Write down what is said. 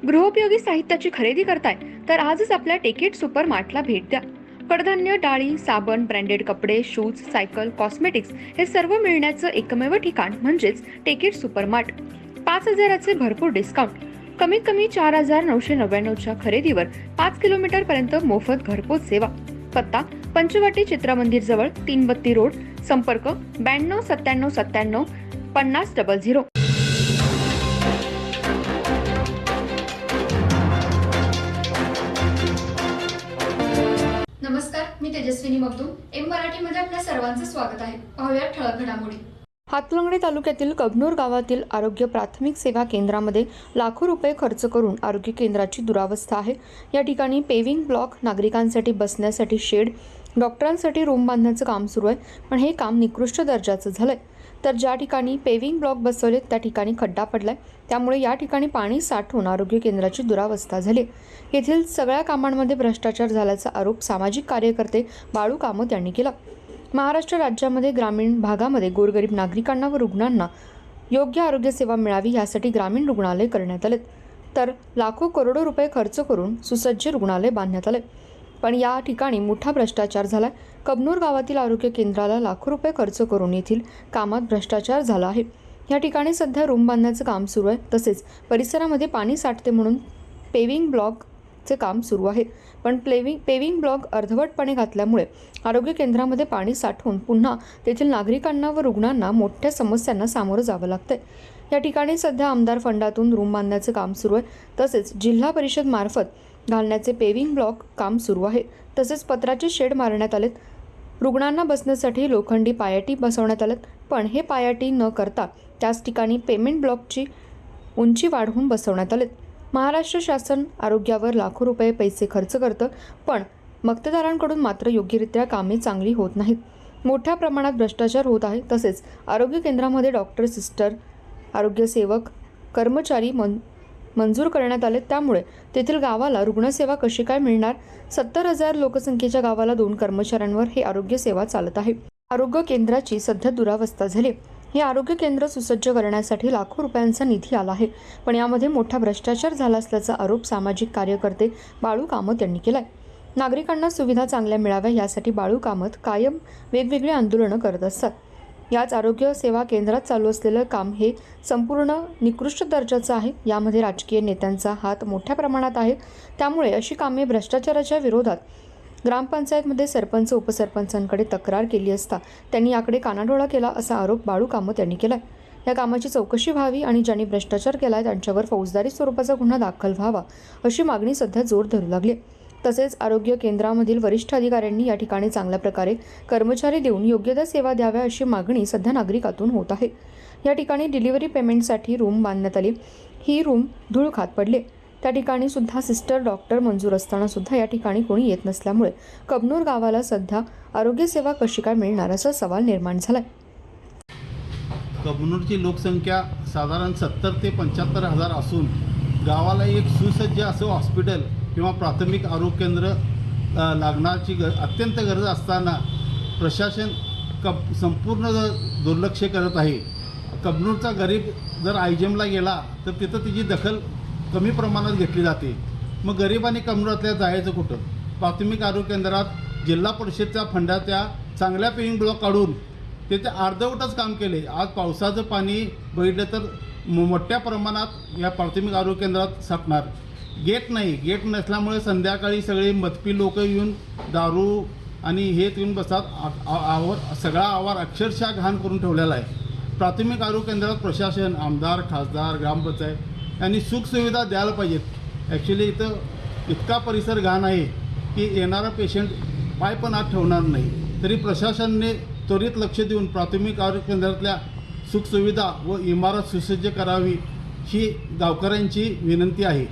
गृहोपयोगी साहित्याची खरेदी करताय तर आजच आपल्या टेकेट सुपर मार्टला भेट द्या. कडधान्य, डाळी, साबण, ब्रँडेड कपडे, शूज, सायकल, कॉस्मेटिक्स हे सर्व मिळण्याचं एकमेव ठिकाण म्हणजेच टेकेट सुपर मार्ट. 5,000चे भरपूर डिस्काउंट. कमीत कमी 4,999च्या खरेदीवर 5 किलोमीटर पर्यंत मोफत घरपोच सेवा. पत्ता पंचवटी चित्रमंदिर जवळ, 332 रोड. संपर्क 929797 5000. नमस्कार, मी तेजस्विनी मगदूम. एम मराठीमध्ये आपल्या सर्वांचं स्वागत आहे. पाहूया ठळक घडामोडी. हातलंगडे तालुक्यातील कबनूर गावातील आरोग्य प्राथमिक सेवा केंद्रामध्ये लाखो रुपये खर्च करून आरोग्य केंद्राची दुरावस्था आहे. या ठिकाणी पेव्हिंग ब्लॉक, नागरिकांसाठी बसण्यासाठी शेड, डॉक्टरांसाठी रूम बांधण्याचं काम सुरू आहे, पण हे काम निकृष्ट दर्जाचं झालंय. तर ज्या ठिकाणी पेव्हिंग ब्लॉक बसवलेत त्या ठिकाणी खड्डा पडलाय, त्यामुळे या ठिकाणी पाणी साठून आरोग्य केंद्राची दुरावस्था झाली. येथील सगळ्या कामांमध्ये भ्रष्टाचार झाल्याचा आरोप सामाजिक कार्यकर्ते बाळू कामत यांनी केला. महाराष्ट्र राज्यामध्ये ग्रामीण भागामध्ये गोरगरीब नागरिकांना व रुग्णांना योग्य आरोग्य सेवा मिळावी यासाठी ग्रामीण रुग्णालय करण्यात आले, तर लाखो करोडो रुपये खर्च करून सुसज्ज रुग्णालय बांधण्यात आले. पण या ठिकाणी मोठा भ्रष्टाचार झाला. कबनूर गावातील आरोग्य केंद्राला लाखो रुपये खर्च करून येथील कामात भ्रष्टाचार झाला आहे. या ठिकाणी सध्या रूम बांधण्याचं काम सुरू आहे, तसेच परिसरामध्ये पाणी साठते म्हणून पेव्हिंग ब्लॉकचे काम सुरू आहे. पण पेव्हिंग ब्लॉक अर्धवटपणे घातल्यामुळे आरोग्य केंद्रामध्ये पाणी साठवून पुन्हा तेथील नागरिकांना व रुग्णांना मोठ्या समस्यांना सामोरं जावं लागतंय. या ठिकाणी सध्या आमदार फंडातून रूम बांधण्याचं काम सुरू आहे, तसेच जिल्हा परिषद मार्फत घालण्याचे पेव्हिंग ब्लॉक काम सुरू आहे. तसेच पत्राचे शेड मारण्यात आलेत. रुग्णांना बसण्यासाठी लोखंडी पायटी बसवण्यात आलेत, पण हे पायटी न करता त्याच ठिकाणी पेमेंट ब्लॉकची उंची वाढवून बसवण्यात आलेत. महाराष्ट्र शासन आरोग्यावर लाखो रुपये पैसे खर्च करतं, पण मतदारांकडून मात्र योग्यरित्या कामे चांगली होत नाहीत. मोठ्या प्रमाणात भ्रष्टाचार होत आहे. तसेच आरोग्य केंद्रामध्ये डॉक्टर, सिस्टर, आरोग्यसेवक, कर्मचारी मंजूर करण्यात आले, त्यामुळे तेथील गावाला रुग्णसेवा कशी काय मिळणार? 70,000 लोकसंख्येच्या गावाला 2 कर्मचाऱ्यांवर हे आरोग्य सेवा चालत आहे. आरोग्य केंद्राची सध्या दुरावस्था झाली. हे आरोग्य केंद्र सुसज्ज करण्यासाठी लाखो रुपयांचा निधी आला आहे, पण यामध्ये मोठा भ्रष्टाचार झाला असल्याचा आरोप सामाजिक कार्यकर्ते बाळू कामत यांनी केलाय. नागरिकांना सुविधा चांगल्या मिळाव्या यासाठी बाळू कामत कायम वेगवेगळे आंदोलनं करत असतात. याच आरोग्य सेवा केंद्रात चालू असलेलं काम हे संपूर्ण निकृष्ट दर्जाचं आहे. यामध्ये राजकीय नेत्यांचा हात मोठ्या प्रमाणात आहे. त्यामुळे अशी कामे भ्रष्टाचाराच्या विरोधात ग्रामपंचायतमध्ये सरपंच, उपसरपंचांकडे तक्रार केली असता त्यांनी याकडे कानाडोळा केला असा आरोप बाळू कामत यांनी केलाय. या कामाची चौकशी व्हावी आणि ज्यांनी भ्रष्टाचार केलाय त्यांच्यावर फौजदारी स्वरूपाचा गुन्हा दाखल व्हावा अशी मागणी सध्या जोर धरू लागली. तसेच आरोग्य केंद्रामधील वरिष्ठ अधिकाऱ्यांनी या ठिकाणी चांगल्या प्रकारे कर्मचारी देऊन योग्य त्या सेवा द्याव्या अशी मागणी सध्या नागरिकातून होत आहे. या ठिकाणी डिलिव्हरी पेमेंटसाठी रूम बांधण्यात आली. ही रूम धूळ खात पडले. त्या ठिकाणी सुद्धा सिस्टर, डॉक्टर मंजूर असताना सुद्धा या ठिकाणी कोणी येत नसल्यामुळे कबनूर गावाला सध्या आरोग्य सेवा कशी काय मिळणार असा सवाल निर्माण झालाय. कबनूरची लोकसंख्या साधारण 70 ते 75 हजार असून गावाला एक सुसज्ज असं हॉस्पिटल किंवा प्राथमिक आरोग्य केंद्र लागण्याची अत्यंत गरज असताना प्रशासन संपूर्ण दुर्लक्ष करत आहे. कबनूरचा गरीब जर आयजेमला गेला तर तिथं तिची दखल कमी प्रमाणात घेतली जाते. मग गरिबांनी कबनूरातल्या जायचं कुठं? प्राथमिक आरोग्य केंद्रात जिल्हा परिषदच्या फंडाच्या चांगल्या पेव्हिंग ब्लॉक काढून त्याचे अर्धवटच काम केले. आज पावसाचं पाणी बघितलं तर मोठ्या प्रमाणात या प्राथमिक आरोग्य केंद्रात साठणार. गेट नाही, गेट नसल्यामुळे संध्याकाळी सगळे मतपी लोक येऊन दारू आणि हे येऊन बसतात. सगळा आवार अक्षरशः घाण करून ठेवलेला आहे. प्राथमिक आरोग्य केंद्रात प्रशासन, आमदार, खासदार, ग्रामपंचायत यांनी सुखसुविधा द्यायला पाहिजेत. ॲक्च्युली इथं इतका परिसर घाण आहे की येणारा पेशंट पाय पण आत ठेवणार नाही. तरी प्रशासनाने त्वरित लक्ष देऊन प्राथमिक आरोग्य केंद्रातल्या सुखसुविधा व इमारत सुसज्ज करावी ही गावकऱ्यांची विनंती आहे.